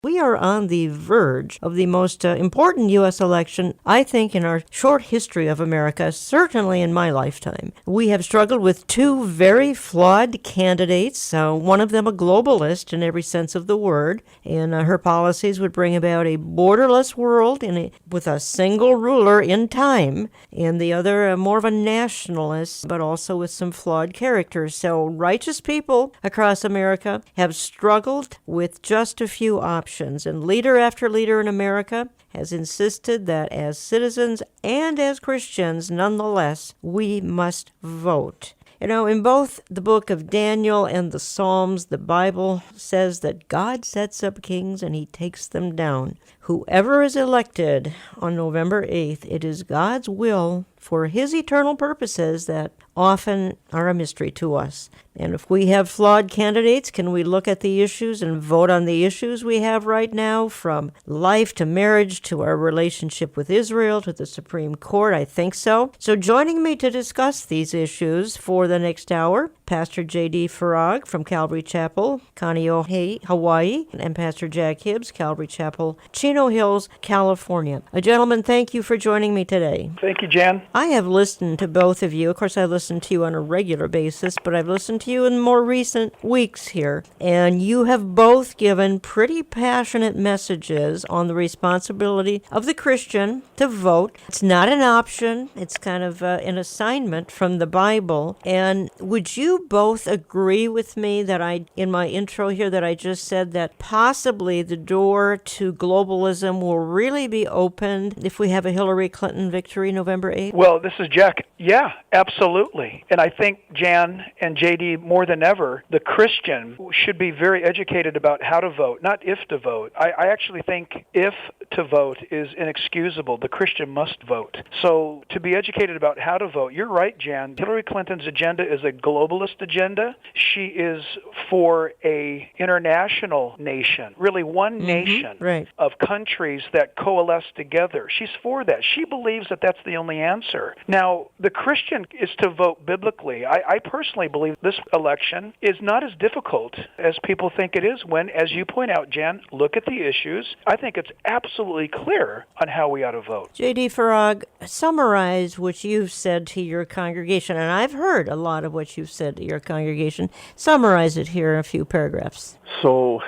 We are on the verge of the most important U.S. election, I think, in our short history of America, certainly in my lifetime. We have struggled with two very flawed candidates, one of them a globalist in every sense of the word, and her policies would bring about a borderless world with a single ruler in time, and the other more of a nationalist, but also with some flawed characters. So righteous people across America have struggled with just a few options. And leader after leader in America has insisted that as citizens and as Christians, nonetheless, we must vote. You know, in both the book of Daniel and the Psalms, the Bible says that God sets up kings and he takes them down. Whoever is elected on November 8th, it is God's will for his eternal purposes that often are a mystery to us. And if we have flawed candidates, can we look at the issues and vote on the issues we have right now, from life to marriage to our relationship with Israel to the Supreme Court? I think so. So joining me to discuss these issues for the next hour, Pastor J.D. Farag from Calvary Chapel, Kaneohe, Hawaii, and Pastor Jack Hibbs, Calvary Chapel, Chino Hills, California. Gentlemen, thank you for joining me today. Thank you, Jan. I have listened to both of you. Of course, I listen to you on a regular basis, but I've listened to you in more recent weeks here, and you have both given pretty passionate messages on the responsibility of the Christian to vote. It's not an option. It's kind of an assignment from the Bible. And would you both agree with me that in my intro here, that I just said that possibly the door to globalism will really be opened if we have a Hillary Clinton victory November 8th? Well, this is Jack. Yeah, absolutely. And I think, Jan and JD, more than ever, the Christian should be very educated about how to vote, not if to vote. I actually think if to vote is inexcusable. The Christian must vote. So to be educated about how to vote, you're right, Jan. Hillary Clinton's agenda is a globalist agenda. She is for a international nation, really one nation of countries that coalesce together. She's for that. She believes that that's the only answer. Now, the Christian is to vote biblically. I personally believe this election is not as difficult as people think it is when, as you point out, Jan, look at the issues. I think it's absolutely clear on how we ought to vote. J.D. Farag, summarize what you've said to your congregation, and I've heard a lot of what you've said to your congregation. Summarize it here in a few paragraphs. So,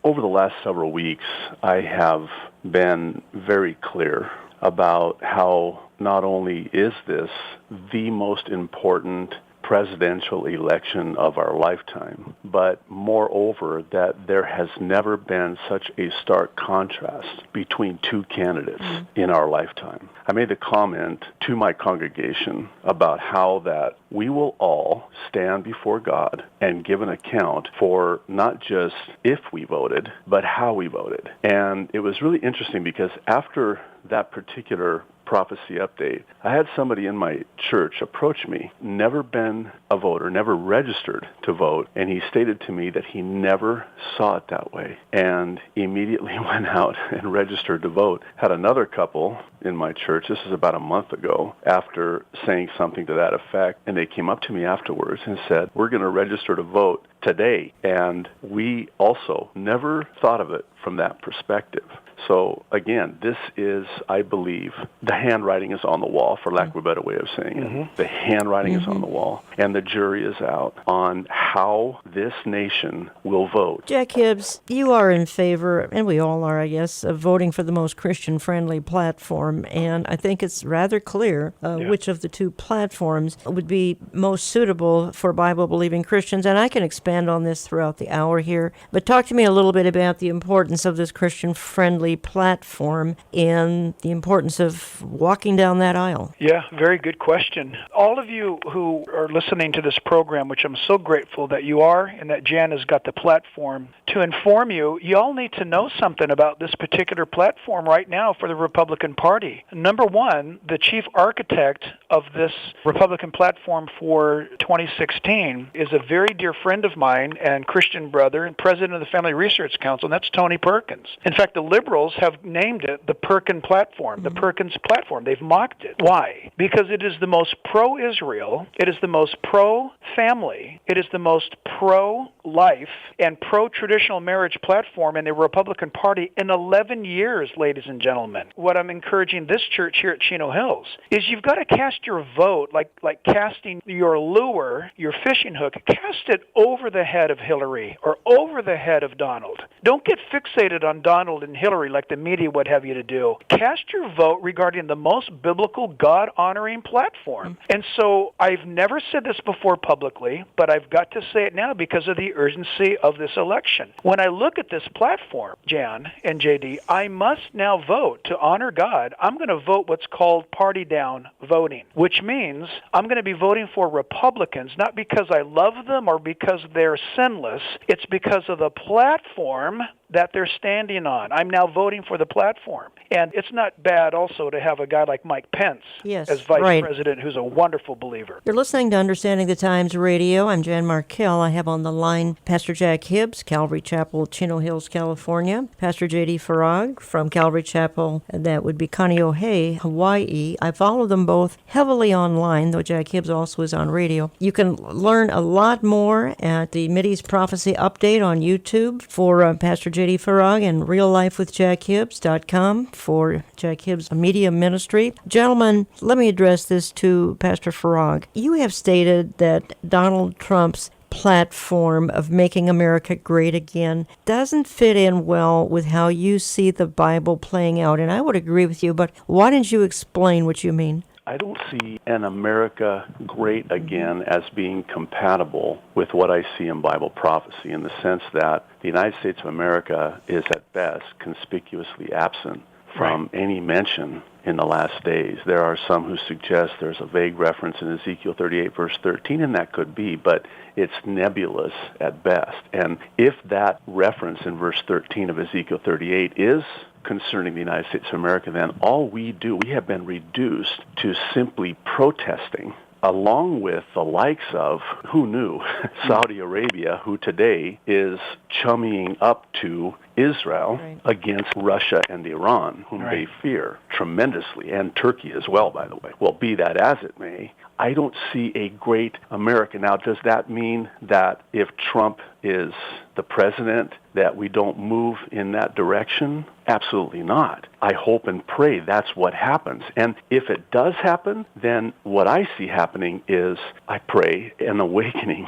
over the last several weeks, I have been very clear about how not only is this the most important presidential election of our lifetime, but moreover that there has never been such a stark contrast between two candidates in our lifetime. I made the comment to my congregation about how that we will all stand before God and give an account for not just if we voted, but how we voted. And it was really interesting because after that particular prophecy update, I had somebody in my church approach me, never been a voter, never registered to vote, and he stated to me that he never saw it that way, and immediately went out and registered to vote. Had another couple in my church, this is about a month ago, after saying something to that effect, and they came up to me afterwards and said, we're going to register to vote today, and we also never thought of it from that perspective. So again, this is, I believe, the handwriting is on the wall, for lack of a better way of saying it. The handwriting is on the wall, and the jury is out on how this nation will vote. Jack Hibbs, you are in favor, and we all are, I guess, of voting for the most Christian-friendly platform, and I think it's rather clear which of the two platforms would be most suitable for Bible-believing Christians, and I can expand on this throughout the hour here, but talk to me a little bit about the importance of this Christian-friendly platform and the importance of walking down that aisle. Yeah, very good question. All of you who are listening to this program, which I'm so grateful that you are, and that Jan has got the platform to inform you, you all need to know something about this particular platform right now for the Republican Party. Number one, the chief architect of this Republican platform for 2016 is a very dear friend of mine and Christian brother and president of the Family Research Council, and that's Tony Perkins. In fact, the liberals have named it the Perkin Platform, the Perkins Platform. They've mocked it. Why? Because it is the most pro-Israel, it is the most pro-family, it is the most pro-life and pro-traditional marriage platform in the Republican Party in 11 years, ladies and gentlemen. What I'm encouraging this church here at Chino Hills is you've got to cast your vote like casting your lure, your fishing hook, cast it over the head of Hillary or over the head of Donald. Don't get fixated on Donald and Hillary like the media would have you to do. Cast your vote regarding the most biblical, God-honoring platform. And so I've never said this before publicly, but I've got to say it now because of the urgency of this election. When I look at this platform, Jan and JD, I must now vote to honor God. I'm going to vote what's called party down voting, which means I'm going to be voting for Republicans, not because I love them or because they're sinless. It's because of the platform that they're standing on. I'm now voting for the platform. And it's not bad also to have a guy like Mike Pence as vice president who's a wonderful believer. You're listening to Understanding the Times Radio. I'm Jan Markell. I have on the line Pastor Jack Hibbs, Calvary Chapel, Chino Hills, California. Pastor J.D. Farag from Calvary Chapel, that would be Kaneohe, Hawaii. I follow them both heavily online, though Jack Hibbs also is on radio. You can learn a lot more at the Mideast Prophecy Update on YouTube for Pastor J.D. Farag and reallifewithjackhibbs.com for Jack Hibbs Media Ministry. Gentlemen, let me address this to Pastor Farag. You have stated that Donald Trump's platform of making America great again doesn't fit in well with how you see the Bible playing out. And I would agree with you, but why don't you explain what you mean? I don't see an America great again as being compatible with what I see in Bible prophecy, in the sense that the United States of America is at best conspicuously absent from any mention in the last days. There are some who suggest there's a vague reference in Ezekiel 38, verse 13, and that could be, but it's nebulous at best. And if that reference in verse 13 of Ezekiel 38 is concerning the United States of America, then all we have been reduced to simply protesting, along with the likes of, who knew, Saudi Arabia, who today is chummying up to Israel against Russia and Iran, whom they fear tremendously, and Turkey as well, by the way. Well, be that as it may, I don't see a great America. Now, does that mean that if Trump is the president, that we don't move in that direction? Absolutely not. I hope and pray that's what happens. And if it does happen, then what I see happening is, I pray, an awakening.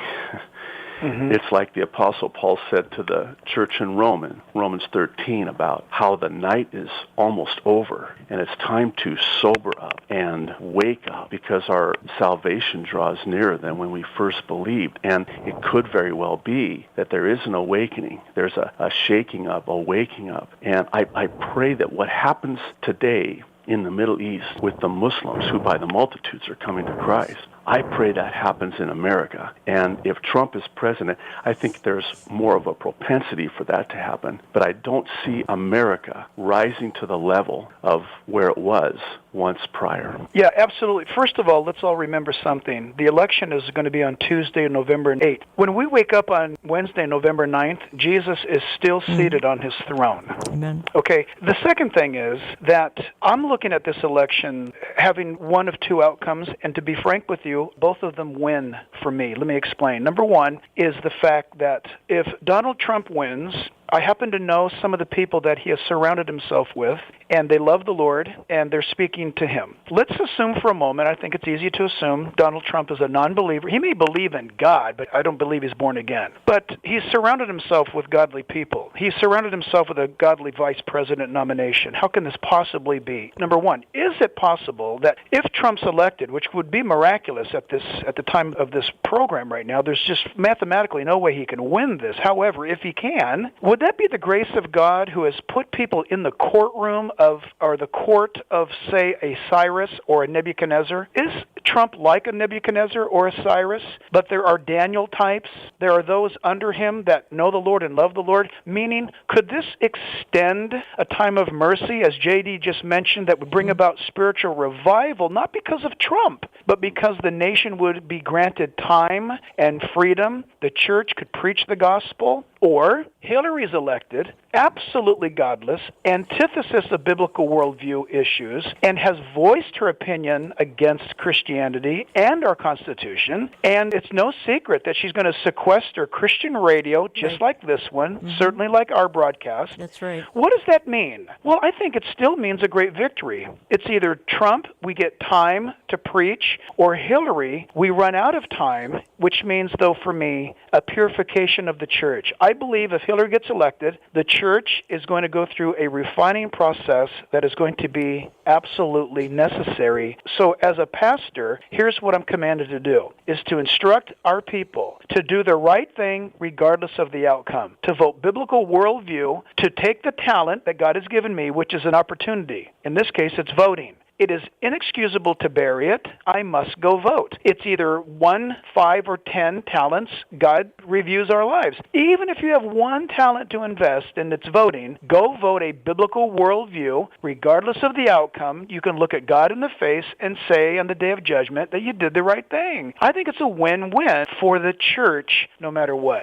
It's like the Apostle Paul said to the church in Romans 13, about how the night is almost over and it's time to sober up and wake up, because our salvation draws nearer than when we first believed. And it could very well be that there is an awakening. There's a shaking up, a waking up. And I pray that what happens today in the Middle East with the Muslims, who by the multitudes are coming to Christ, I pray that happens in America. And if Trump is president, I think there's more of a propensity for that to happen. But I don't see America rising to the level of where it was once prior. Yeah, absolutely. First of all, let's all remember something. The election is going to be on Tuesday, November 8th. When we wake up on Wednesday, November 9th, Jesus is still seated on his throne. Amen. Okay, the second thing is that I'm looking at this election having one of two outcomes, and to be frank with you, both of them win for me. Let me explain. Number one is the fact that if Donald Trump wins, I happen to know some of the people that he has surrounded himself with, and they love the Lord, and they're speaking to him. Let's assume for a moment, I think it's easy to assume Donald Trump is a non-believer. He may believe in God, but I don't believe he's born again. But he's surrounded himself with godly people. He's surrounded himself with a godly vice president nomination. How can this possibly be? Number one, is it possible that if Trump's elected, which would be miraculous at the time of this program right now, there's just mathematically no way he can win this. However, if he can, would that be the grace of God who has put people in the courtroom or the court of, say, a Cyrus or a Nebuchadnezzar? Is Trump like a Nebuchadnezzar or a Cyrus, but there are Daniel types. There are those under him that know the Lord and love the Lord, meaning could this extend a time of mercy, as J.D. just mentioned, that would bring about spiritual revival, not because of Trump, but because the nation would be granted time and freedom, the church could preach the gospel? Or Hillary's elected, absolutely godless, antithesis of biblical worldview issues, and has voiced her opinion against Christianity and our Constitution. And it's no secret that she's going to sequester Christian radio, just like this one, certainly like our broadcast. That's right. What does that mean? Well, I think it still means a great victory. It's either Trump, we get time to preach, or Hillary, we run out of time, which means, though, for me, a purification of the church. I believe if Hillary gets elected, the church is going to go through a refining process that is going to be absolutely necessary. So as a pastor, here's what I'm commanded to do, is to instruct our people to do the right thing regardless of the outcome, to vote biblical worldview, to take the talent that God has given me, which is an opportunity. In this case, it's voting. It is inexcusable to bury it. I must go vote. It's either 1, 5, or 10 talents. God reviews our lives. Even if you have one talent to invest and it's voting, go vote a biblical worldview. Regardless of the outcome, you can look at God in the face and say on the day of judgment that you did the right thing. I think it's a win-win for the church no matter what.